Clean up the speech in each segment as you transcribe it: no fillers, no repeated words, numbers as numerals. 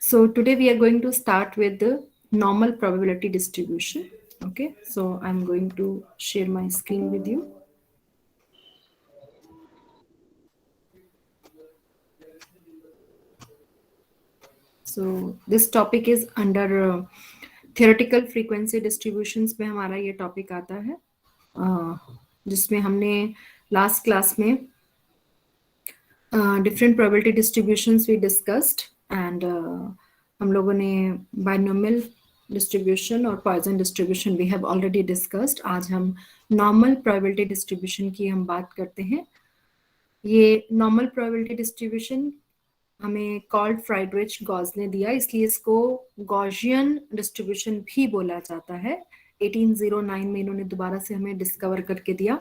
So today we are going to start with the normal probability distribution. Okay, so I'm going to share my screen with you. So this topic is under theoretical frequency distributions में हमारा ये topic आता है, जिसमें हमने last class में different probability distributions we discussed and हम लोगों ने binomial distribution और Poisson distribution we have already discussed. आज हम normal probability distribution की हम बात करते हैं. ये normal probability distribution हमें कॉल्ड फ्राइडरिच गॉस ने दिया, इसलिए इसको गॉसियन डिस्ट्रीब्यूशन भी बोला जाता है. 1809 में इन्होंने दोबारा से हमें डिस्कवर करके दिया.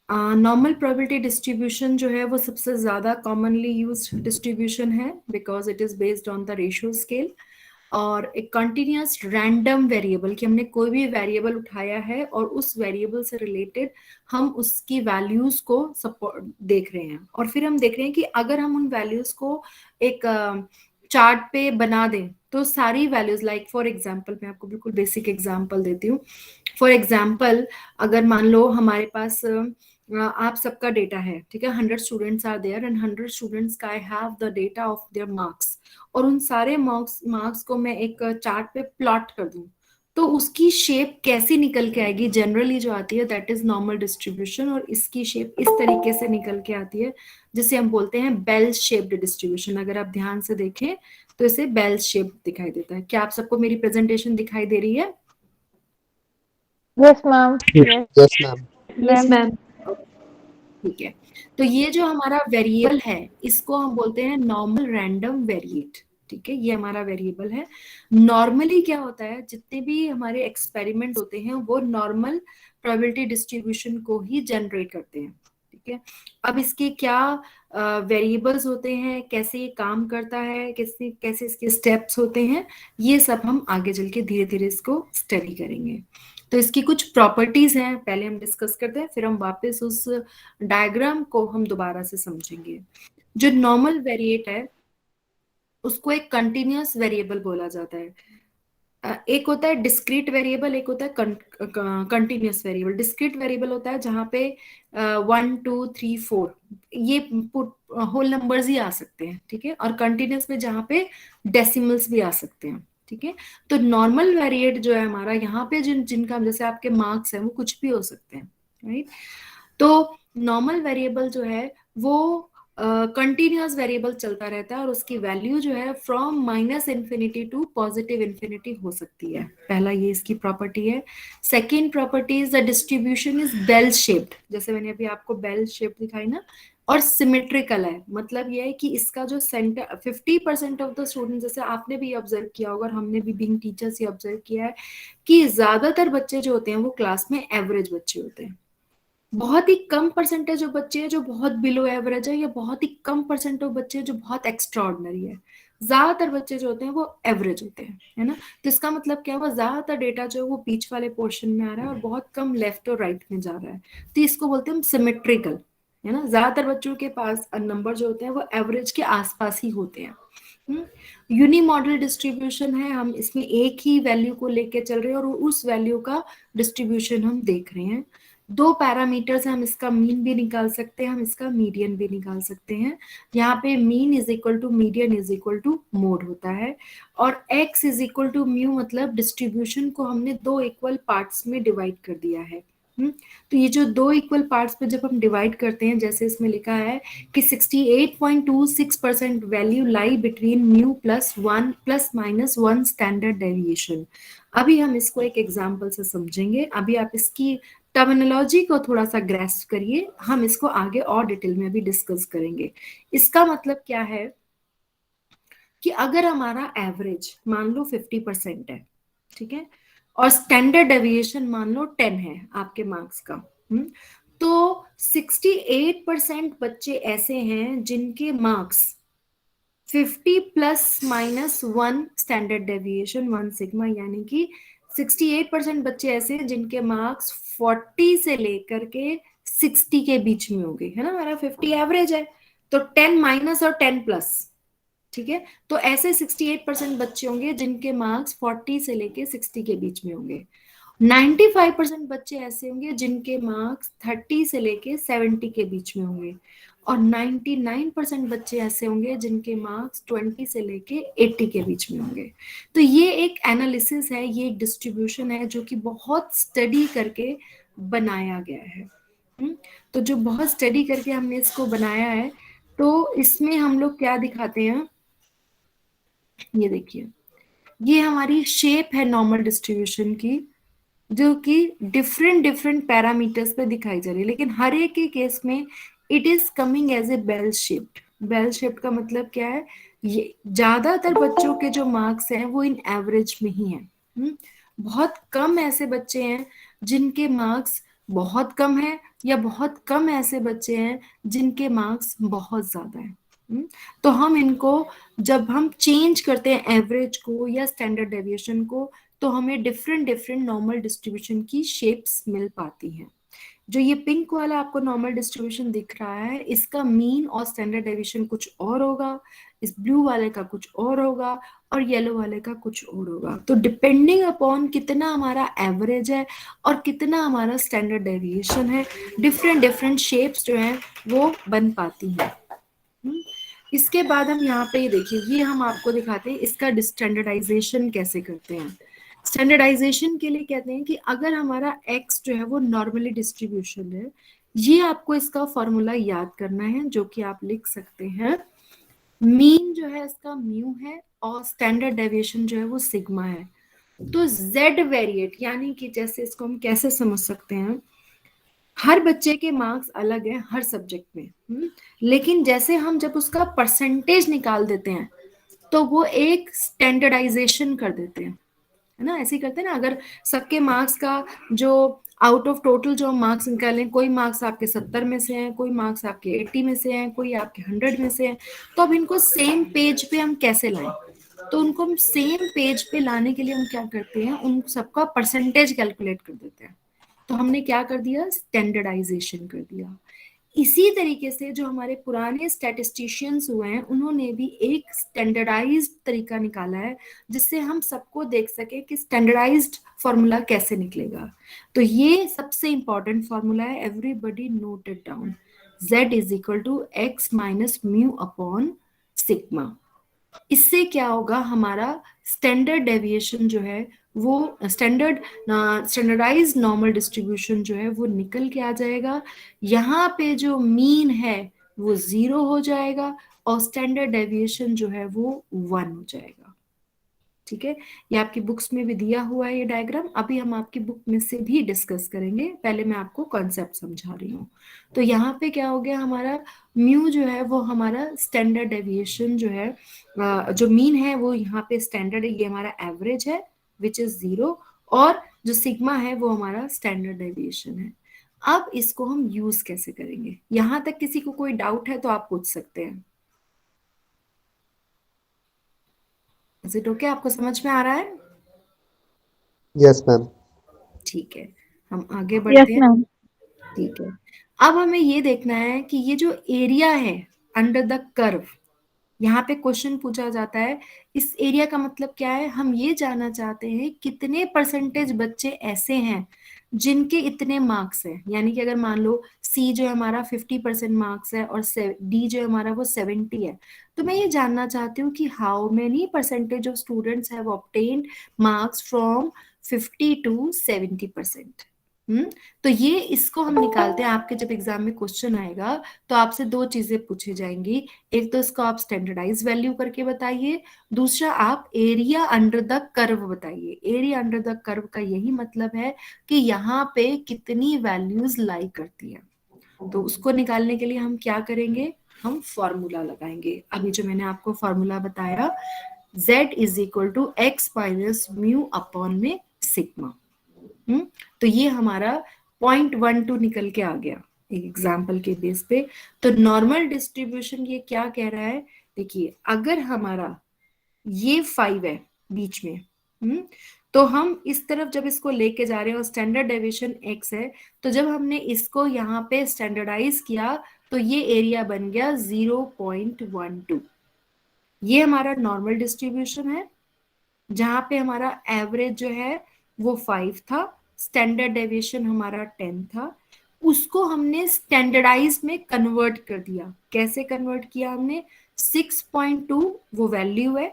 नॉर्मल प्रोबेबिलिटी डिस्ट्रीब्यूशन जो है वो सबसे ज्यादा कॉमनली यूज्ड डिस्ट्रीब्यूशन है because it is based on the ratio scale और एक कंटिन्यूअस रैंडम वेरिएबल कि हमने कोई भी वेरिएबल उठाया है और उस वेरिएबल से रिलेटेड हम उसकी वैल्यूज को सपोर्ट देख रहे हैं और फिर हम देख रहे हैं कि अगर हम उन वैल्यूज को एक चार्ट पे बना दें तो सारी वैल्यूज लाइक फॉर एग्जांपल मैं आपको बिल्कुल बेसिक एग्जांपल देती हूँ. फॉर एग्जांपल अगर मान लो हमारे पास आप सबका डेटा है, ठीक है, 100 students are there and 100 students का I have the data of their marks और उन सारे मार्क्स को मैं एक चार्ट पे प्लॉट कर दूं तो उसकी शेप कैसी निकल के आएगी जनरली जो आती है दैट इज नॉर्मल डिस्ट्रीब्यूशन और इसकी शेप इस तरीके से निकल के आती है जिसे हम बोलते हैं बेल शेप्ड डिस्ट्रीब्यूशन. अगर आप ध्यान से देखें तो इसे बेल शेप दिखाई देता है. क्या आप सबको मेरी प्रेजेंटेशन दिखाई दे रही है? Yes ma'am. Yes ma'am. Yes ma'am. ठीक है, तो ये जो हमारा वेरिएबल है इसको हम बोलते हैं नॉर्मल रैंडम वेरिएट. ठीक है, ये हमारा वेरिएबल है. नॉर्मली क्या होता है, जितने भी हमारे एक्सपेरिमेंट होते हैं वो नॉर्मल प्रोबेबिलिटी डिस्ट्रीब्यूशन को ही जनरेट करते हैं. ठीक है, अब इसके क्या वेरिएबल्स होते हैं, कैसे ये काम करता है, कैसे इसके स्टेप्स होते हैं, ये सब हम आगे चल के धीरे धीरे इसको स्टडी करेंगे. तो इसकी कुछ प्रॉपर्टीज हैं, पहले हम डिस्कस करते हैं फिर हम वापस उस डायग्राम को हम दोबारा से समझेंगे. जो नॉर्मल वेरिएट है उसको एक कंटिन्यूअस वेरिएबल बोला जाता है. एक होता है डिस्क्रीट वेरिएबल, एक होता है कंटिन्यूअस वेरिएबल. डिस्क्रीट वेरिएबल होता है जहां पे 1 2 3 4 ये होल नंबर्स ही आ सकते हैं. ठीक है, और कंटिन्यूअस में जहां पे डेसिमल्स भी आ सकते हैं. ठीक है, तो नॉर्मल वेरिएट जो है हमारा यहाँ पे जिनका जैसे आपके मार्क्स है वो कुछ भी हो सकते हैं. राइट, तो नॉर्मल वेरिएबल जो है वो कंटिन्यूअस वेरिएबल चलता रहता है और उसकी वैल्यू जो है from minus infinity to positive infinity हो सकती है. पहला ये इसकी प्रॉपर्टी है. Second property is the distribution is bell shaped, जैसे मैंने अभी आपको बेल शेप दिखाई ना, और सिमेट्रिकल है. मतलब ये है कि इसका जो सेंटर 50% ऑफ द स्टूडेंट, जैसे आपने भी ऑब्जर्व किया होगा और हमने भी बीइंग टीचर्स ही ऑब्जर्व किया है कि ज्यादातर बच्चे जो होते हैं वो क्लास में एवरेज बच्चे होते हैं. बहुत ही कम परसेंटेज ऑफ बच्चे हैं जो बहुत बिलो एवरेज है या बहुत ही कम परसेंट ऑफ बच्चे हैं जो बहुत एक्स्ट्रा ऑर्डिनरी है. ज्यादातर बच्चे जो होते हैं वो एवरेज होते हैं, है ना. तो इसका मतलब क्या हुआ, ज्यादातर डेटा जो है वो बीच वाले पोर्शन में आ रहा है और बहुत कम लेफ्ट और राइट में जा रहा है. तो इसको बोलते हैं हम सिमेट्रिकल, है ना. ज्यादातर बच्चों के पास नंबर जो होते हैं वो एवरेज के आसपास ही होते हैं. यूनी मॉडल डिस्ट्रीब्यूशन है, हम इसमें एक ही वैल्यू को लेके चल रहे हैं और उस वैल्यू का डिस्ट्रीब्यूशन हम देख रहे हैं. 2 पैरामीटर्स हैं, हम इसका मीन भी निकाल सकते हैं, हम इसका मीडियन भी निकाल सकते हैं. यहाँ पे mean is equal to median is equal to mode होता है और x is equal to mu, मतलब डिस्ट्रीब्यूशन को हमने 2 इक्वल पार्ट्स में डिवाइड कर दिया है. तो ये जो 2 इक्वल पार्ट्स पे जब हम डिवाइड करते हैं, जैसे इसमें लिखा है कि 68.26% value lie between mu plus 1 plus minus 1 standard deviation. अभी हम इसको एक एग्जांपल से समझेंगे. अभी आप इसकी टर्मिनोलॉजी को थोड़ा सा ग्रेस्प करिए, हम इसको आगे और डिटेल में भी डिस्कस करेंगे. इसका मतलब क्या है कि अगर हमारा एवरेज मान लो 50% है, ठीक है, और स्टैंडर्ड डेविएशन मान लो 10 है आपके मार्क्स का, तो 68% बच्चे ऐसे हैं जिनके marks 50 plus minus 1 standard deviation 1 sigma, यानी कि 68% बच्चे ऐसे हैं जिनके मार्क्स 40 से लेकर के 60 के बीच में होंगे, है ना, हमारा 50 एवरेज है, तो 10 माइनस और 10 प्लस, ठीक है। तो ऐसे 68% बच्चे होंगे जिनके मार्क्स 40 से लेके 60 के बीच में होंगे। 95% बच्चे ऐसे होंगे जिनके मार्क्स 30 से लेके 70 के बीच में होंगे, और 99% बच्चे ऐसे होंगे जिनके मार्क्स 20 से लेके 80 के बीच में होंगे। तो ये एक एनालिसिस है, ये एक डिस्ट्रीब्यूशन है जो कि बहुत स्टडी करके बनाया गया है। तो जो बहुत स्टडी करके हमने इसको बनाया है, तो इसमें हम लोग क्या दिखाते हैं, ये देखिए, ये हमारी शेप है नॉर्मल डिस्ट्रीब्यूशन की, जो कि डिफरेंट डिफरेंट पैरामीटर्स पे दिखाई जा रही है, लेकिन हर एक के केस में it is coming as a bell shaped. Bell shaped का मतलब क्या है, ये ज्यादातर बच्चों के जो मार्क्स हैं वो इन एवरेज में ही है। बहुत कम ऐसे बच्चे हैं जिनके मार्क्स बहुत कम है, या बहुत कम ऐसे बच्चे हैं जिनके मार्क्स बहुत ज्यादा है। तो हम इनको, जब हम चेंज करते हैं एवरेज को या स्टैंडर्ड डेविएशन को, तो हमें डिफरेंट डिफरेंट नॉर्मल डिस्ट्रीब्यूशन की शेप्स मिल पाती हैं। जो ये पिंक वाला आपको नॉर्मल डिस्ट्रीब्यूशन दिख रहा है, इसका मीन और स्टैंडर्ड डेविएशन कुछ और होगा, इस ब्लू वाले का कुछ और होगा, और येलो वाले का कुछ और होगा। तो डिपेंडिंग अपॉन कितना हमारा एवरेज है और कितना हमारा स्टैंडर्ड डेविएशन है, डिफरेंट डिफरेंट शेप्स जो हैं वो बन पाती हैं। इसके बाद हम यहाँ पे ये देखिए, ये हम आपको दिखाते हैं इसका स्टैंडर्डाइजेशन कैसे करते हैं। स्टैंडर्डाइजेशन के लिए कहते हैं कि अगर हमारा x जो है वो नॉर्मली डिस्ट्रीब्यूशन है, ये आपको इसका फॉर्मूला याद करना है, जो कि आप लिख सकते हैं। मीन जो है इसका म्यू है, और स्टैंडर्ड डेविएशन जो है वो सिग्मा है। तो z वेरिएट, यानी कि जैसे इसको हम कैसे समझ सकते हैं, हर बच्चे के मार्क्स अलग हैं हर सब्जेक्ट में, लेकिन जैसे हम जब उसका परसेंटेज निकाल देते हैं तो वो एक स्टैंडर्डाइजेशन कर देते हैं, है ना, ऐसे ही करते हैं ना। अगर सबके मार्क्स का जो आउट ऑफ टोटल जो मार्क्स निकालें, कोई मार्क्स आपके 70 में से हैं, कोई मार्क्स आपके 80 में से हैं, कोई आपके 100 में से हैं, तो अब इनको सेम पेज पे हम कैसे लाएं। तो उनको हम सेम पेज पे लाने के लिए हम क्या करते हैं, उन सबका परसेंटेज कैलकुलेट कर देते हैं। तो हमने क्या कर दिया, स्टैंडर्डाइजेशन कर दिया। इसी तरीके से जो हमारे पुराने स्टैटिस्टिशियंस हुए हैं, उन्होंने भी एक स्टैंडर्डाइज्ड तरीका निकाला है, जिससे हम सबको देख सके कि स्टैंडर्डाइज्ड फॉर्मूला कैसे निकलेगा। तो ये सबसे इंपॉर्टेंट फॉर्मूला है, everybody note it down. z is equal to x minus mu upon sigma. इससे क्या होगा, हमारा स्टैंडर्ड डेविएशन जो है वो स्टैंडर्डाइज नॉर्मल डिस्ट्रीब्यूशन जो है वो निकल के आ जाएगा। यहाँ पे जो मीन है वो 0 हो जाएगा, और स्टैंडर्ड डेविएशन जो है वो 1 हो जाएगा। ठीक है, ये आपकी बुक्स में भी दिया हुआ है ये डायग्राम, अभी हम आपकी बुक में से भी डिस्कस करेंगे, पहले मैं आपको कॉन्सेप्ट समझा रही हूँ। तो यहाँ पे क्या हो गया, हमारा म्यू जो है वो हमारा स्टैंडर्ड डेविएशन जो है, जो मीन है वो यहाँ पे स्टैंडर्ड है, ये हमारा एवरेज है विच इज 0, और जो सिग्मा है वो हमारा स्टैंडर्ड डेविएशन है। अब इसको हम यूज कैसे करेंगे, यहाँ तक किसी को कोई डाउट है तो आप पूछ सकते हैं। इज इट ओके, आपको समझ में आ रहा है? Yes ma'am. ठीक है, हम आगे यस बढ़ते हैं। मैम। ठीक है, अब हमें ये देखना है कि ये जो एरिया है अंडर द कर्व, यहाँ पे क्वेश्चन पूछा जाता है, इस एरिया का मतलब क्या है, हम ये जानना चाहते हैं कितने परसेंटेज बच्चे ऐसे हैं जिनके इतने मार्क्स हैं। यानी कि अगर मान लो सी जो हमारा 50% मार्क्स है और डी जो हमारा वो 70 है, तो मैं ये जानना चाहती हूँ कि how many percentage of students have obtained marks from 50 to 70%। तो ये इसको हम निकालते हैं, आपके जब एग्जाम में क्वेश्चन आएगा तो आपसे दो चीजें पूछी जाएंगी, एक तो इसको आप स्टैंडर्डाइज वैल्यू करके बताइए, दूसरा आप एरिया अंडर द कर्व बताइए। एरिया अंडर द कर्व का यही मतलब है कि यहाँ पे कितनी वैल्यूज लाई करती है। तो उसको निकालने के लिए हम क्या करेंगे, हम फॉर्मूला लगाएंगे। अभी जो मैंने आपको फॉर्मूला बताया, z is equal to x minus mu upon में सिग्मा। तो ये हमारा 0.12 निकल के आ गया एक एग्जाम्पल के बेस पे। तो नॉर्मल डिस्ट्रीब्यूशन ये क्या कह रहा है, देखिए अगर हमारा ये 5 है बीच में, तो हम इस तरफ जब इसको लेके जा रहे हैं और स्टैंडर्ड डेविएशन x है, तो जब हमने इसको यहाँ पे स्टैंडर्डाइज किया तो ये एरिया बन गया 0.12। ये हमारा नॉर्मल डिस्ट्रीब्यूशन है जहां पे हमारा एवरेज जो है वो 5 था, स्टैंडर्ड डेविएशन हमारा 10 था। उसको हमने स्टैंडर्डाइज में कन्वर्ट कर दिया। कैसे कन्वर्ट किया हमने? 6.2 वो वैल्यू है,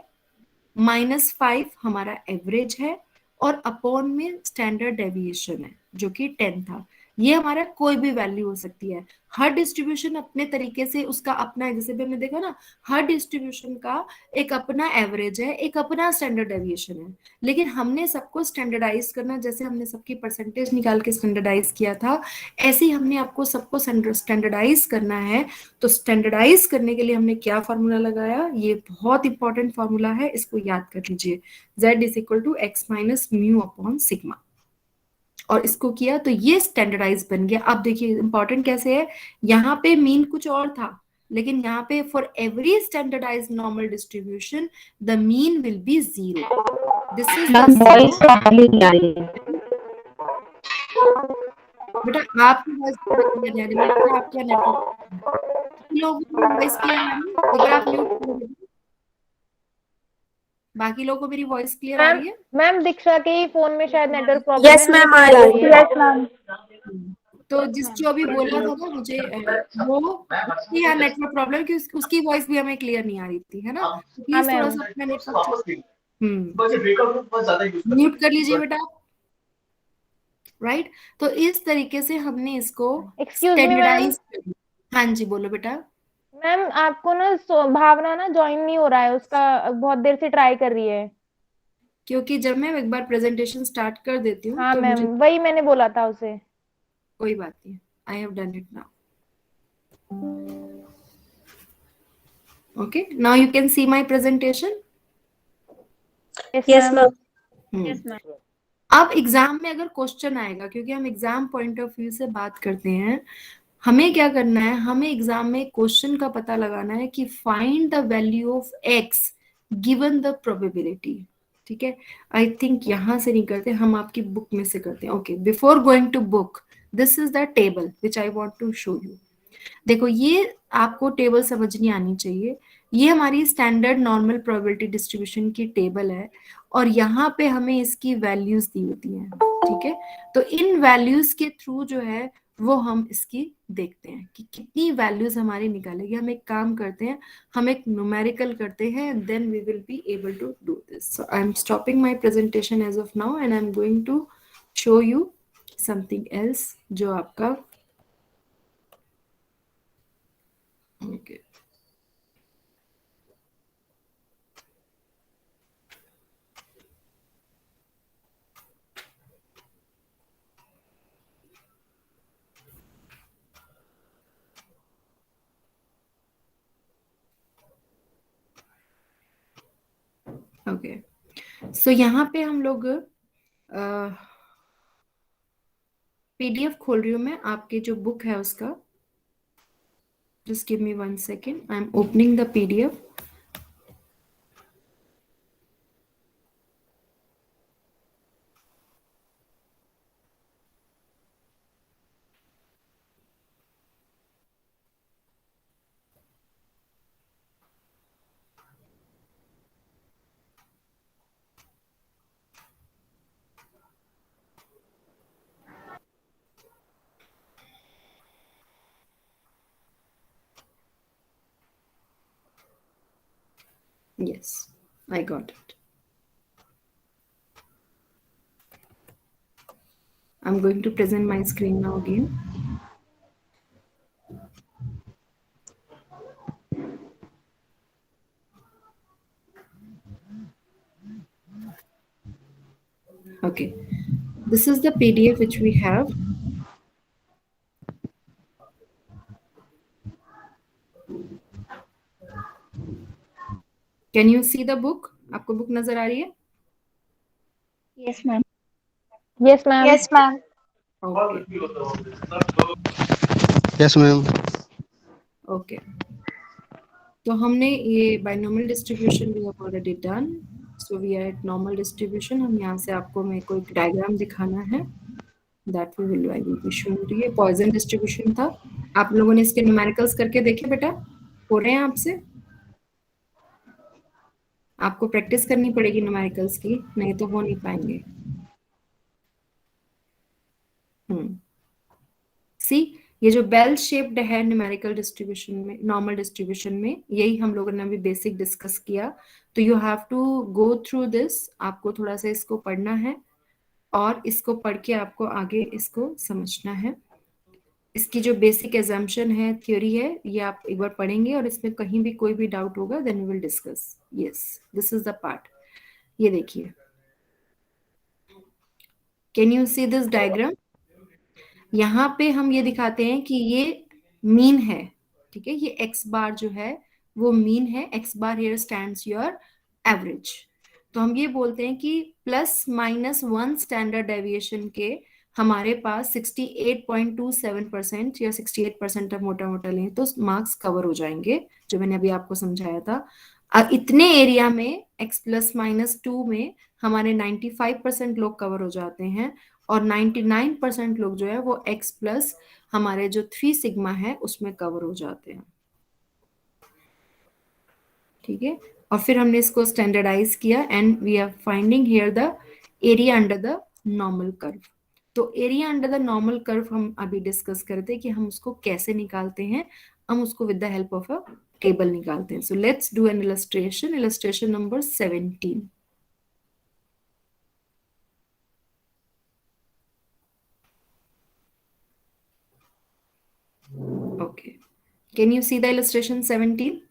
-5 हमारा एवरेज है, और अपॉन में स्टैंडर्ड डेविएशन है जो कि 10 था। ये हमारा कोई भी वैल्यू हो सकती है। हर डिस्ट्रीब्यूशन अपने तरीके से उसका अपना, जैसे भी हमने देखा ना, हर डिस्ट्रीब्यूशन का एक अपना एवरेज है, एक अपना स्टैंडर्ड डेविएशन है, लेकिन हमने सबको स्टैंडर्डाइज करना, जैसे हमने सबकी परसेंटेज निकाल के स्टैंडर्डाइज किया था, ऐसे ही हमने आपको सबको स्टैंडर्डाइज करना है। तो स्टैंडर्डाइज करने के लिए हमने क्या फॉर्मूला लगाया? ये बहुत इंपॉर्टेंट फॉर्मूला है, इसको याद कर लीजिए। z is equal to x minus mu upon sigma, और इसको किया तो ये स्टैंडर्डाइज बन गया। अब देखिए इंपॉर्टेंट कैसे है, यहाँ पे मीन कुछ और था, लेकिन यहाँ पे for every standardize normal distribution the mean will be 0। This is the voice नहीं आ रही है। बेटा आपकी वॉइस क्लियर नहीं आ रही, मुझे लग रहा है आपका नेटवर्क। लोगों की वॉइस क्लियर आ रही है? एक बार आप म्यूट करो। बाकी लोगों को मेरी वॉइस क्लियर आ मैम रही है? मैम दीक्षा के फोन में शायद नेटवर्क प्रॉब्लम है। यस मैम, आ हमें रही क्लियर है। Yes ma'am. तो जिस जो अभी बोला था ना मुझे, वो उसकी यहाँ नेटवर्क प्रॉब्लम कि उसकी वॉइस भी हमें क्लियर नहीं आ रही थी, है ना? तो प्लीज थोड़ा सा अपना नेटवर्क म्यूट कर लीजिए बेटा। राइट, तो इस तरीके से हमने इसको एक्सक्यूज मी मैम। स्टैंडर्डाइज कर। हाँ जी बोलो बेटा। मैम आपको ना भावना ना ज्वाइन नहीं हो रहा है, उसका बहुत देर से ट्राई कर रही है। क्योंकि जब मैं एक बार प्रेजेंटेशन स्टार्ट कर देती हूँ हाँ तो मैम, मुझे वही मैंने बोला था उसे। कोई बात नहीं, I have done it now. Okay, now you can see my presentation. Yes ma'am. Yes ma'am. अब एग्जाम में अगर क्वेश्चन आएगा, क्योंकि हम एग्जाम पॉइंट ऑफ व्यू से बात करते हैं, हमें क्या करना है, हमें एग्जाम में क्वेश्चन का पता लगाना है कि find the value of x given the probability. ठीक है, आई थिंक यहां से नहीं करते, हम आपकी बुक में से करते हैं। Okay, before going to book, this is the table which I want to show you. देखो, ये आपको टेबल समझनी आनी चाहिए। ये हमारी स्टैंडर्ड नॉर्मल प्रोबेबिलिटी डिस्ट्रीब्यूशन की टेबल है, और यहाँ पे हमें इसकी वैल्यूज दी होती हैं। ठीक है, तो इन वैल्यूज के थ्रू जो है वो हम इसकी देखते हैं कि कितनी वैल्यूज हमारी निकालेगी। हम एक काम करते हैं, हम एक न्यूमेरिकल करते हैं, then we will be able to do this. So I am stopping my presentation as of now and I am going to show you something else जो आपका okay. ओके, सो यहाँ पे हम लोग पीडीएफ खोल रही हूँ मैं, आपके जो बुक है उसका। Just give me 1 second, I am opening the PDF. Yes, I got it. I'm going to present my screen now again. Okay, this is the PDF which we have. Can you see the book? आपको book नजर आ रही है? Yes ma'am. Yes ma'am. Yes ma'am. Yes ma'am. Okay, तो हमने ये binomial distribution we have already done. So we are at normal distribution. हम यहाँ से आपको मेरे को एक डायग्राम दिखाना है, that we will I will be showing to. ये पॉइजन डिस्ट्रीब्यूशन था। आप लोगों ने इसके न्यूमेरिकल्स करके देखे बेटा? हो रहे हैं आपसे? आपको प्रैक्टिस करनी पड़ेगी न्यूमेरिकल्स की, नहीं तो हो नहीं पाएंगे। सी, ये जो बेल शेप्ड है न्यूमेरिकल डिस्ट्रीब्यूशन में, नॉर्मल डिस्ट्रीब्यूशन में, यही हम लोगों ने अभी बेसिक डिस्कस किया। तो you have to go through this, आपको थोड़ा सा इसको पढ़ना है और इसको पढ़ के आपको आगे इसको समझना है। इसकी जो बेसिक एजम्पशन है, थ्योरी है, ये आप एक बार पढ़ेंगे और इसमें कहीं भी कोई भी डाउट होगा then we will discuss. Yes, this is the part. ये देखिए, can you see this diagram? यहाँ पे हम ये दिखाते हैं कि ये मीन है, ठीक है। ये एक्स बार जो है वो मीन है। X bar here stands your average. तो हम ये बोलते हैं कि ±1 स्टैंडर्ड डेविएशन के हमारे पास 68.27% या 68% आप मोटा मोटा लें तो मार्क्स कवर हो जाएंगे, जो मैंने अभी आपको समझाया था। इतने एरिया में x ±2 में हमारे 95% लोग कवर हो जाते हैं और 99% लोग जो है वो x प्लस हमारे जो 3 सिग्मा है उसमें कवर हो जाते हैं, ठीक है। और फिर हमने इसको स्टैंडर्डाइज किया and we are finding here the area under the normal curve. तो area under the normal curve हम अभी डिस्कस करते हैं कि हम उसको कैसे निकालते हैं। हम उसको with the help of a table निकालते हैं। So let's do an illustration. Illustration number 17। Okay. Can you see the illustration 17?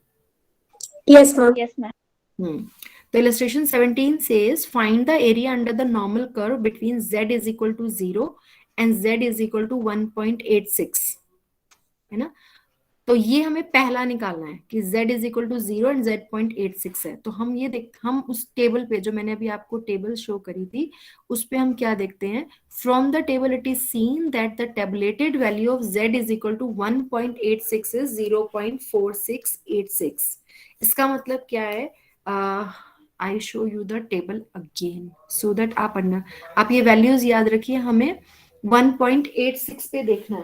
Yes, ma'am. Yes, ma'am. The illustration 17 says find the area under the normal curve between z is equal to 0 and z is equal to 1.86, है ना। तो ये हमें पहला निकालना है कि z is equal to 0 and z 0.86 है। तो हम ये हम उस टेबल पे, जो मैंने अभी आपको टेबल शो करी थी, उस पे हम क्या देखते हैं? From the table it is seen that the tabulated value of z is equal to 1.86 is 0.4686। इसका मतलब क्या है? I show you the table again so that आप ये वैल्यूज याद रखिए। हमें 1.86 पे देखना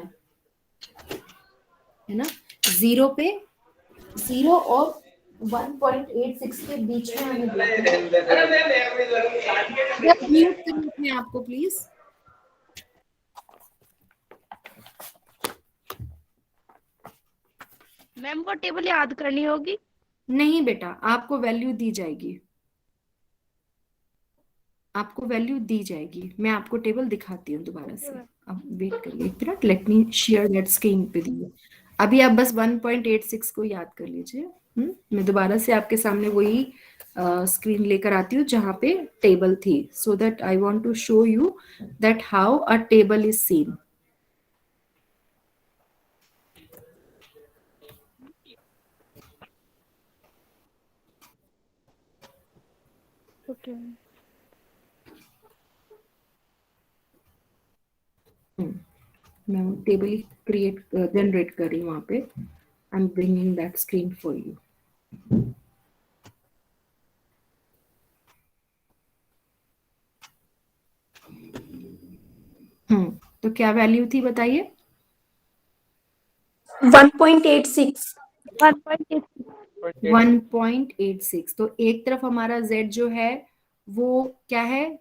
है ना। 0 पे, 0 और 1.86 के बीच में हमें म्यूट करना है आपको प्लीज। मैम वो टेबल याद करनी होगी? नहीं बेटा, आपको वैल्यू दी जाएगी, आपको वैल्यू दी जाएगी। मैं आपको टेबल दिखाती हूँ दोबारा से। अब वेट करिए एक minute, let me share that screen पे दी। अभी आप बस 1.86 को याद कर लीजिए। मैं दोबारा से आपके सामने वही स्क्रीन लेकर आती हूँ जहाँ पे टेबल थी, so that I want to show you that how a table is seen. Okay. मैं टेबल क्रिएट जनरेट कर रही हूँ वहाँ पे। I am bringing that screen for you. तो क्या वैल्यू थी बताइए? 1.86। 1.86। तो एक तरफ हमारा z जो है वो क्या है?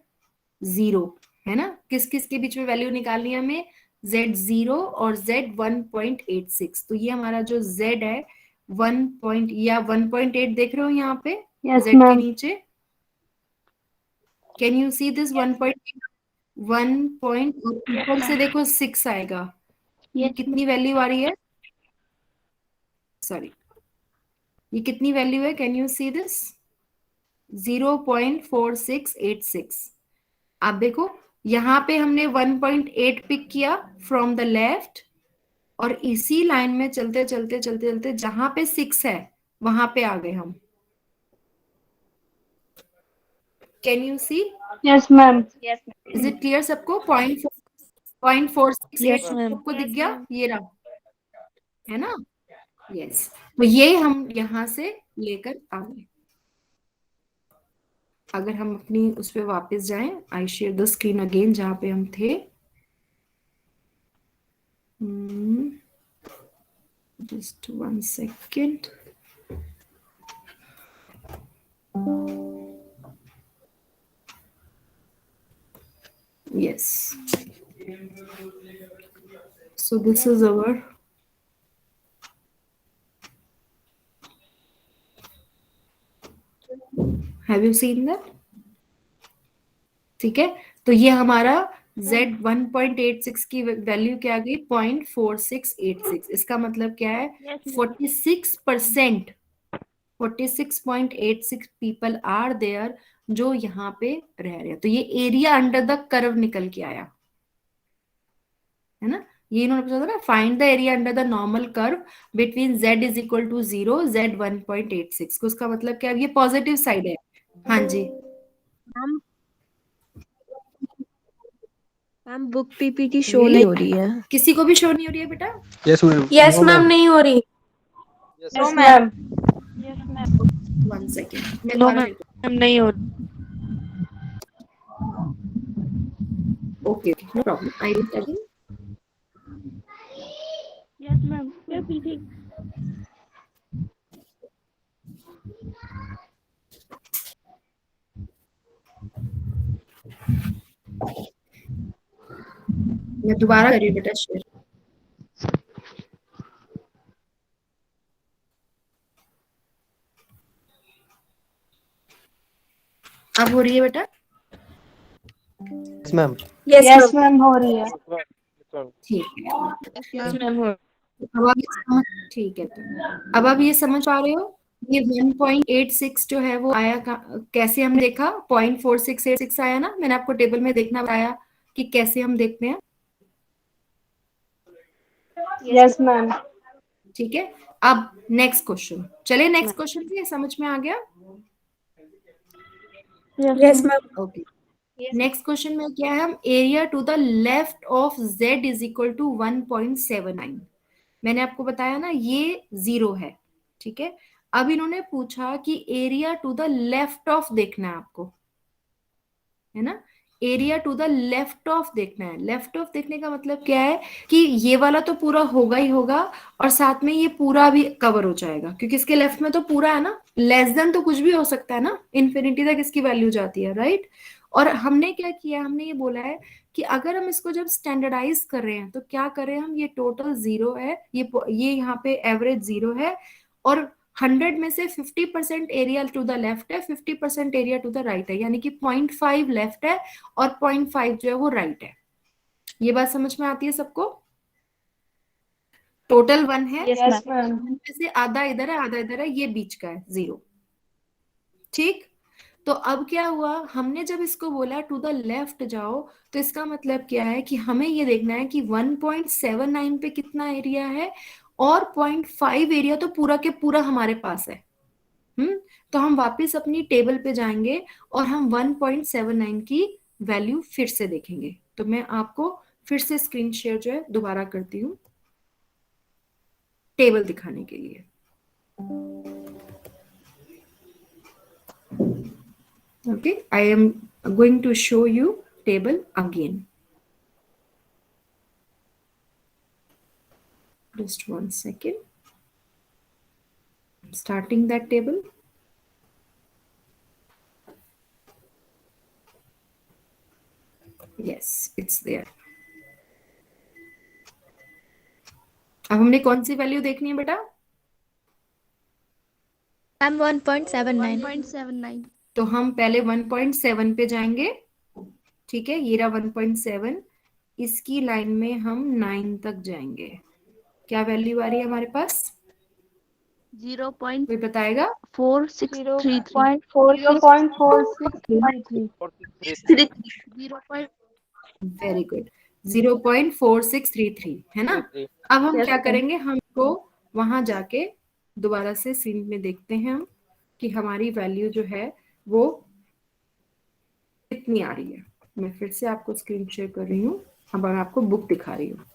0 है ना। किस किस के बीच में वैल्यू निकालनी है हमें? z0 और z 1.86। तो ये हमारा जो z है 1.8 देख रहे हो यहाँ पे Yes, z के ma'am. नीचे। कैन यू सी दिस 1.1 ऊपर से देखो 6 आएगा। ये कितनी वैल्यू आ रही है? सॉरी, ये कितनी वैल्यू है? Can you see this? 0.4686। आप देखो यहाँ पे हमने 1.8 पिक किया फ्रॉम द लेफ्ट और इसी लाइन में चलते चलते चलते चलते जहां पे 6 है वहां पे आ गए हम। Can you see? Yes, ma'am. Yes is it clear सबको? 0.468 Yes, ma'am. सबको दिख गया? ये रहा, है ना। यस, तो ये हम यहां से लेकर आ गए। अगर हम अपनी उस पर वापस जाएं, I share the screen again जहां पे हम थे। Just 1 second. Yes. So this is our have you seen that? ठीक है, तो ये हमारा Z 1.86 की वैल्यू क्या आ गई 0.4686। इसका मतलब क्या है Yes, ma'am. 46% 46.86 people are there जो यहाँ पे रह रहे हैं। तो ये एरिया अंडर द कर्व निकल के आया है ना। ये इन्होंने पूछा था ना, find the area under the normal curve between z is equal to 0 z 1.86। उसका मतलब क्या है, ये पॉजिटिव साइड है। हाँ जी ma'am ma'am book PPT show नहीं हो रही है। किसी को भी शो नहीं हो रही है बेटा? Yes ma'am. यस मैम नहीं हो रही। No, ma'am. Yes, ma'am. 1 second मैं नो दोबारा मैम नहीं हो okay no problem I will tell you. Yes ma'am ये पीछे मैं दोबारा कर रही हूँ बेटा शेयर। अब हो रही है बेटा? Yes ma'am. Yes Yes, ma'am. ma'am, हो रही है. ठीक है, यस मैम हो अब आप ये ठीक है, तो अब आप ये समझ पा रहे हो ये 1.86 जो है वो आया कैसे हमने देखा 0.4686 आया ना। मैंने आपको टेबल में देखना बताया कि कैसे हम देखते हैं। Yes, ma'am. ठीक है, अब नेक्स्ट क्वेश्चन चले। नेक्स्ट क्वेश्चन से समझ में आ गया? Yes, yes ma'am. Ma'am. Okay, next question में क्या है, हम area to the left of z is equal to 1.79। मैंने आपको बताया ना ये 0 है, ठीक है। अब इन्होंने पूछा कि area to the left of देखना है आपको, है ना। Area to the left of देखना है। लेफ्ट ऑफ देखने का मतलब क्या है कि ये वाला तो पूरा होगा ही होगा और साथ में ये पूरा भी कवर हो जाएगा, क्योंकि इसके लेफ्ट में तो पूरा है ना। लेस देन तो कुछ भी हो सकता है ना, इन्फिनिटी तक इसकी वैल्यू जाती है, राइट। और हमने क्या किया, हमने ये बोला है कि अगर हम इसको जब स्टैंडर्डाइज कर रहे हैं तो क्या करें हम, ये टोटल 0 है, ये यहाँ पे एवरेज 0 है और 100 में से 50% एरिया टू द लेफ्ट है, 50% एरिया टू द राइट है, यानी कि 0.5 लेफ्ट है और 0.5 जो है वो राइट है। ये बात समझ में आती है सबको? टोटल 1 है, Yes, ma'am. में से आधा इधर है आधा इधर है, ये बीच का है 0। ठीक, तो अब क्या हुआ, हमने जब इसको बोला टू द लेफ्ट जाओ तो इसका मतलब क्या है कि हमें ये देखना है कि 1.79 पे कितना एरिया है और 0.5 एरिया तो पूरा के पूरा हमारे पास है। तो हम वापस अपनी टेबल पे जाएंगे और हम 1.79 की वैल्यू फिर से देखेंगे। तो मैं आपको फिर से स्क्रीन शेयर जो है दोबारा करती हूँ टेबल दिखाने के लिए। Okay, I am going to show you table again. Just 1 second. Starting that table. Yes, it's there. अब हमने कौन सी वैल्यू देखनी है बेटा? मैम 1.79 1.79 तो हम पहले 1.7 पे जाएंगे, ठीक है। ये रहा 1.7, इसकी लाइन में हम 9 तक जाएंगे। क्या वैल्यू आ रही है हमारे पास, कोई बताएगा? 0.4633 0.4633. वेरी गुड, 0.4633 है ना। अब हम Yes, क्या ma'am. करेंगे, हमको वहां जाके दोबारा से स्क्रीन में देखते हैं हम कि हमारी वैल्यू जो है वो कितनी आ रही है। मैं फिर से आपको स्क्रीन शेयर कर रही हूँ, अब मैं आपको बुक दिखा रही हूँ।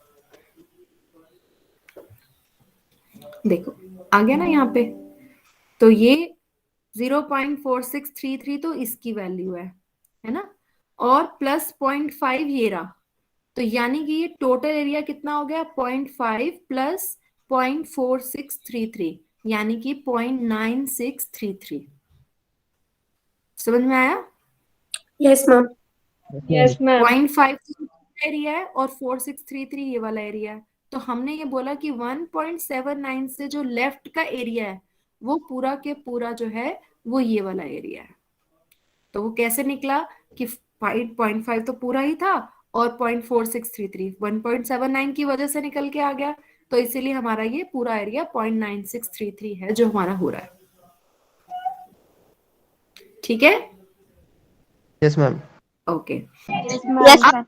देखो आ गया ना यहाँ पे, तो ये 0.4633 तो इसकी वैल्यू है ना, और प्लस 0.5 ये रहा, तो यानी कि ये टोटल एरिया कितना हो गया, 0.5 प्लस 0.4633, यानी कि 0.9633। समझ में आया? Yes, ma'am. Yes, ma'am. 0.5 area है और 4633 ये वाला एरिया है, तो हमने ये बोला कि 1.79 से जो लेफ्ट का एरिया है वो पूरा के पूरा जो है वो ये वाला एरिया है। तो वो कैसे निकला कि 5.5 तो पूरा ही था और 0.4633 1.79 की वजह से निकल के आ गया, तो इसीलिए हमारा ये पूरा एरिया 0.9633 है जो हमारा हो रहा है। ठीक है, Yes, ma'am. Okay Yes, ma'am.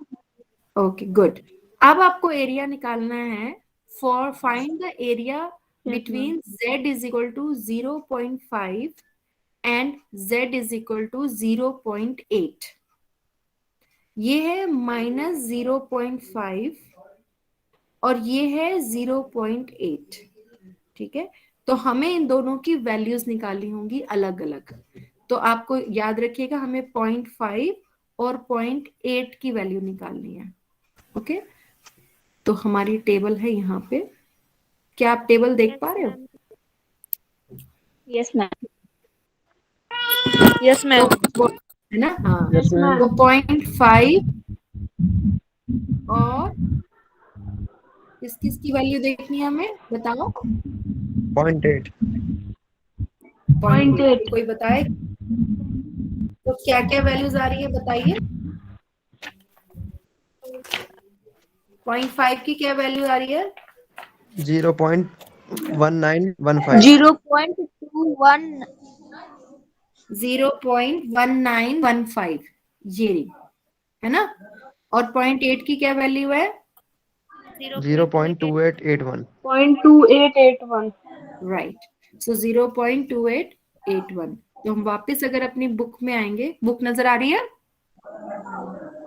Okay good. अब आपको एरिया निकालना है for find the area between z is equal to 0.5 and z is equal to 0.8। ये है -0.5 और ये है 0.8। ठीक है, तो हमें इन दोनों की वैल्यूज निकालनी होंगी अलग अलग। तो आपको याद रखिएगा हमें 0.5 और 0.8 की वैल्यू निकालनी है। ओके, तो हमारी टेबल है यहाँ पे, क्या आप टेबल देख पा रहे हो? Yes, ma'am. Yes, ma'am. तो है ना, हाँ, Yes, ma'am. तो 0.5 और किस किस की वैल्यू देखनी है हमें, बताओ? 0.8. 0.8 कोई बताए? तो क्या क्या वैल्यूज आ रही है बताइए? 0.5 की क्या वैल्यू आ रही है? 0.1915. 0.21 0.1915 ये रही, है ना, और 0.8 की क्या वैल्यू है? 0.2881. 0.2881. राइट, सो 0.2881। तो हम वापस अगर अपनी बुक में आएंगे, बुक नजर आ रही है?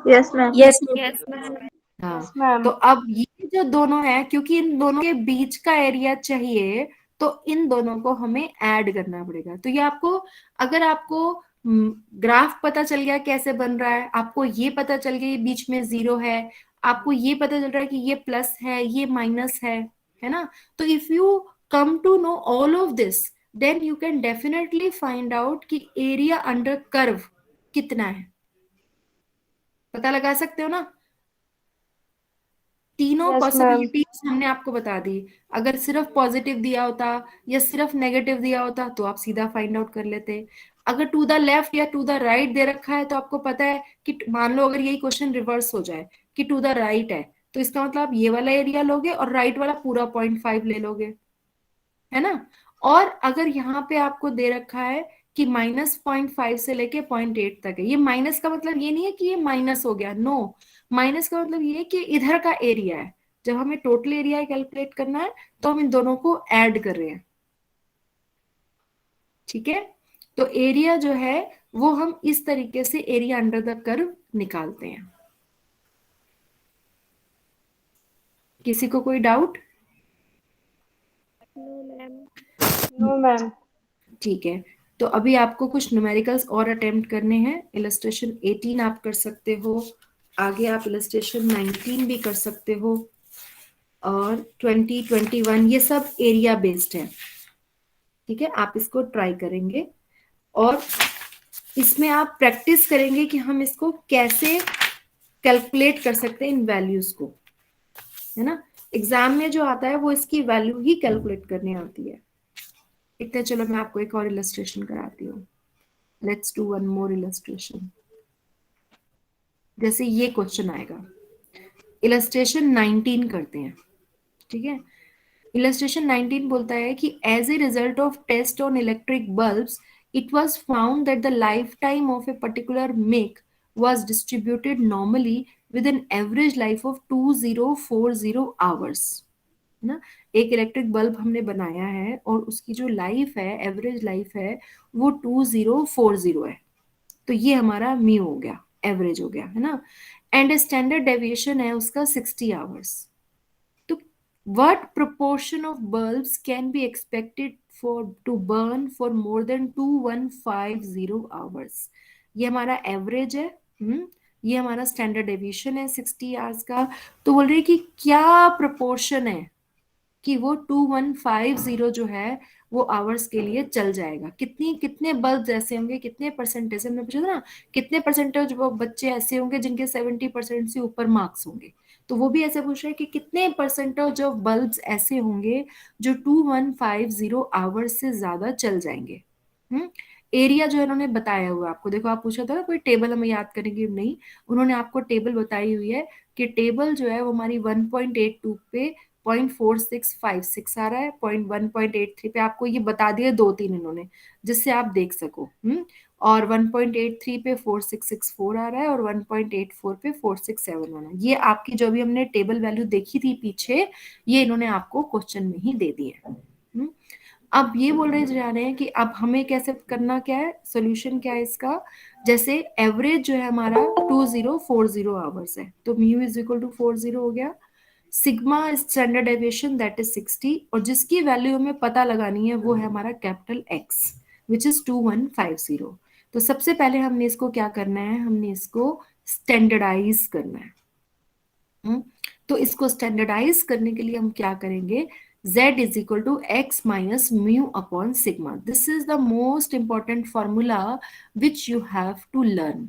Yes, ma'am. Yes, ma'am. Yes, ma'am. हाँ, Yes, ma'am. तो अब ये जो दोनों है, क्योंकि इन दोनों के बीच का एरिया चाहिए तो इन दोनों को हमें ऐड करना पड़ेगा। तो ये आपको, अगर आपको ग्राफ पता चल गया कैसे बन रहा है, आपको ये पता चल गया ये बीच में 0 है, आपको ये पता चल रहा है कि ये प्लस है ये माइनस है ना, तो if you come to know all of this then you can definitely find out कि एरिया अंडर कर्व कितना है, पता लगा सकते हो ना। तीनों Yes, ma'am. पॉसिबिलिटीज हमने आपको बता दी। अगर सिर्फ पॉजिटिव दिया होता या सिर्फ नेगेटिव दिया होता तो आप सीधा फाइंड आउट कर लेते। अगर टू द लेफ्ट या टू द राइट दे रखा है तो आपको पता है कि मान लो अगर यही क्वेश्चन रिवर्स हो जाए कि टू द राइट है, तो इसका मतलब आप ये वाला एरिया लोगे और राइट वाला पूरा 0.5 ले लोगे, है ना। और अगर यहाँ पे आपको दे रखा है कि -0.5 से लेके 0.8 तक है, ये माइनस का मतलब ये नहीं है कि ये माइनस हो गया, नो, माइनस का मतलब ये है कि इधर का एरिया है। जब हमें टोटल एरिया कैलकुलेट करना है तो हम इन दोनों को ऐड कर रहे हैं। ठीक है, तो एरिया जो है वो हम इस तरीके से एरिया अंडर द कर्व निकालते हैं। किसी को कोई डाउट? No, ma'am. ठीक है, तो अभी आपको कुछ न्यूमेरिकल्स और अटेम्प्ट करने हैं। इलस्ट्रेशन 18 आप कर सकते हो, आगे आप इलस्ट्रेशन 19 भी कर सकते हो, और 20, 21 ये सब एरिया बेस्ड है। ठीक है, आप इसको ट्राई करेंगे और इसमें आप प्रैक्टिस करेंगे कि हम इसको कैसे कैलकुलेट कर सकते हैं इन वैल्यूज को, है ना। एग्जाम में जो आता है वो इसकी वैल्यू ही कैलकुलेट करने आती है। इतने, चलो मैं आपको एक और इलस्ट्रेशन कराती हूँ। Let's do one more illustration. जैसे ये क्वेश्चन आएगा, इलस्ट्रेशन 19 करते हैं। ठीक है, इलस्ट्रेशन 19 बोलता है कि as a result of test on electric bulbs it was found that the lifetime of a particular make was distributed normally with an average life of 2040 hours, है ना। एक इलेक्ट्रिक बल्ब हमने बनाया है और उसकी जो लाइफ है, एवरेज लाइफ है, वो 2040 है। तो ये हमारा म्यू हो गया, एवरेज हो गया, है ना। एंड स्टैंडर्ड डेविएशन है उसका 60 आवर्स। तो What proportion of bulbs can be expected to burn for more than 2150 hours? ये हमारा एवरेज है, ये हमारा स्टैंडर्ड डेविएशन है 60 आवर्स का। तो बोल रही है कि क्या प्रोपोर्शन है कि वो 2150 जो है वो आवर्स के लिए चल जाएगा। कितने बल्ब ऐसे होंगे, कितने परसेंटेज, हमने पूछा था ना, कितने परसेंटेज वो बच्चे ऐसे होंगे जिनके 70% से ऊपर मार्क्स होंगे। तो वो भी ऐसे पूछ रहे हैं कि कितने परसेंटेज ऑफ बल्ब्स ऐसे होंगे जो 2150 आवर्स से ज्यादा चल जाएंगे। एरिया जो इन्होंने बताया हुआ आपको, देखो आप पूछा था ना कोई टेबल हमें याद करेंगे, नहीं, उन्होंने आपको टेबल बताई हुई है कि टेबल जो है वो हमारी 1.82 पे 0.4656 आ रहा है, 1.83 पे आपको ये बता दिए 2-3 इन्होंने, जिससे आप देख सको। और 1.83 पे 4664 आ रहा है और 1.84 पे 467 आना है। ये आपकी जो भी हमने टेबल वैल्यू देखी थी पीछे, ये इन्होंने आपको क्वेश्चन में ही दे दी है। अब ये बोल रहे जा रहे हैं कि अब हमें कैसे करना, क्या है सोल्यूशन, क्या है इसका। जैसे एवरेज जो है हमारा 2040 आवर्स है, तो म्यू इज इक्वल टू 40 हो गया, sigma standard deviation that is 60, और जिसकी वैल्यू हमें पता लगानी है वो है हमारा कैपिटल एक्स विच इज 2150। तो सबसे पहले हमने इसको क्या करना है, हमने इसको स्टैंडर्डाइज करना है। तो इसको स्टैंडर्डाइज करने के लिए हम क्या करेंगे, z is equal to x minus mu upon sigma. This is the most important formula which you have to learn.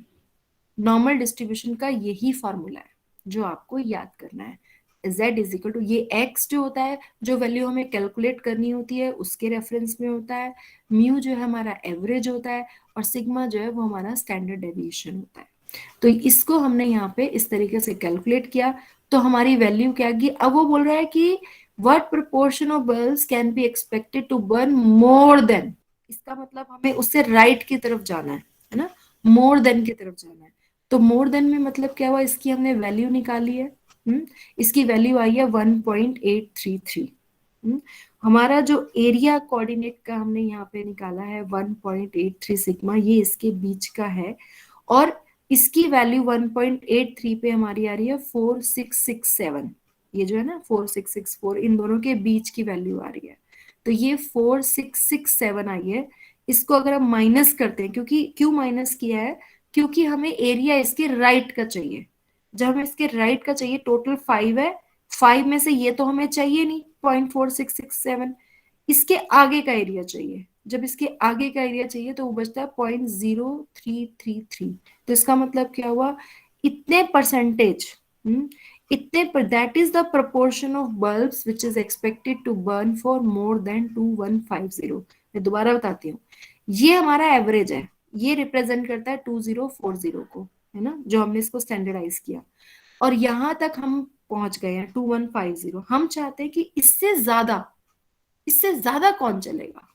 Normal distribution का यही फॉर्मूला है जो आपको याद करना है। z इज इक्वल टू, ये x जो होता है, जो वैल्यू हमें कैलकुलेट करनी होती है उसके रेफरेंस में होता है, म्यू जो है हमारा एवरेज होता है, और सिग्मा जो है वो हमारा स्टैंडर्ड डेविएशन होता है। तो इसको हमने यहाँ पे इस तरीके से कैलकुलेट किया, तो हमारी वैल्यू क्या आएगी। अब वो बोल रहा है कि what proportion of bulbs can be expected to burn more than, इसका मतलब हमें उससे राइट की तरफ जाना है ना, मोर देन की तरफ जाना है। तो मोर देन में मतलब क्या हुआ, इसकी हमने वैल्यू निकाली है, इसकी वैल्यू आई है 1.833। हमारा जो एरिया कोऑर्डिनेट का हमने यहाँ पे निकाला है 1.83 सिग्मा, ये इसके बीच का है, और इसकी वैल्यू 1.83 पे हमारी आ रही है 4667, ये जो है ना 4664, इन दोनों के बीच की वैल्यू आ रही है, तो ये 4667 आई है। इसको अगर हम माइनस करते हैं, क्योंकि क्यों माइनस किया है, क्योंकि हमें एरिया इसके राइट का चाहिए। जब हमें इसके राइट का चाहिए, टोटल 5 है, 5 में से ये तो हमें चाहिए नहीं 0.4667, इसके आगे का एरिया चाहिए। जब इसके आगे का एरिया चाहिए तो वो बचता है 0.0333। तो इसका मतलब क्या हुआ, इतने परसेंटेज, इतने पर, that is the proportion of bulbs which is expected to burn for more than 2150। मैं दोबारा बताती हूँ, ये हमारा एवरेज है, ये रिप्रेजेंट करता है 2040 को, है ना, जो हमने इसको स्टैंडर्डाइज किया, और यहां तक हम पहुंच गए हैं 2150। हम चाहते हैं कि इससे ज्यादा कौन चलेगा,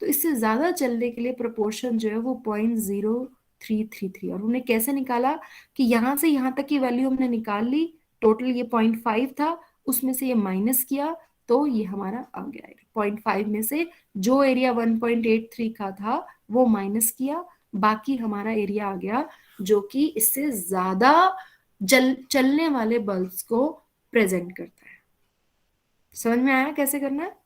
तो इससे ज्यादा चलने के लिए प्रोपोर्शन जो है वो 0.0333, और हमने कैसे निकाला कि यहां से यहां तक की वैल्यू हमने निकाल ली, टोटल ये 0.5 था, उसमें से ये माइनस किया, तो ये हमारा आ गया 0.5 में से जो एरिया 1.83 का था वो माइनस किया, बाकी हमारा एरिया आ गया जो कि इससे ज्यादा चलने वाले बल्ब्स को प्रेजेंट करता है। समझ में आया कैसे करना है।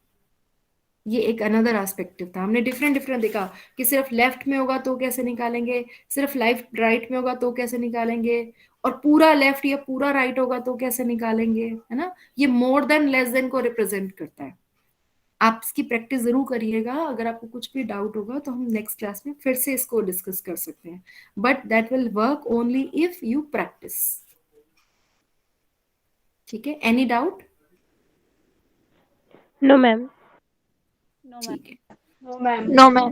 ये एक अनदर एस्पेक्टिव था, हमने डिफरेंट देखा कि सिर्फ लेफ्ट में होगा तो कैसे निकालेंगे, सिर्फ लेफ्ट राइट में होगा तो कैसे निकालेंगे, और पूरा लेफ्ट या पूरा राइट होगा तो कैसे निकालेंगे, है ना। ये मोर देन लेस देन को रिप्रेजेंट करता है। आप इसकी प्रैक्टिस जरूर करिएगा, अगर आपको कुछ भी डाउट होगा तो हम नेक्स्ट क्लास में फिर से इसको डिस्कस कर सकते हैं, but that will work only if you practice. ठीक है, एनी डाउट? No ma'am. ठीक है, no ma'am. No, ma'am.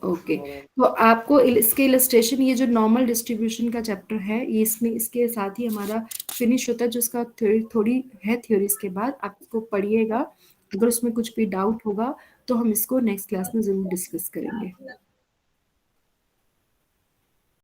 Okay. तो आपको इसके इलस्ट्रेशन, ये जो नॉर्मल डिस्ट्रीब्यूशन का चैप्टर है, ये इसमें इसके साथ ही हमारा फिनिश होता है, जो इसका थोड़ी है थ्योरी, इसके बाद आप इसको पढ़िएगा, अगर उसमें कुछ भी डाउट होगा तो हम इसको नेक्स्ट क्लास में जरूर डिस्कस करेंगे।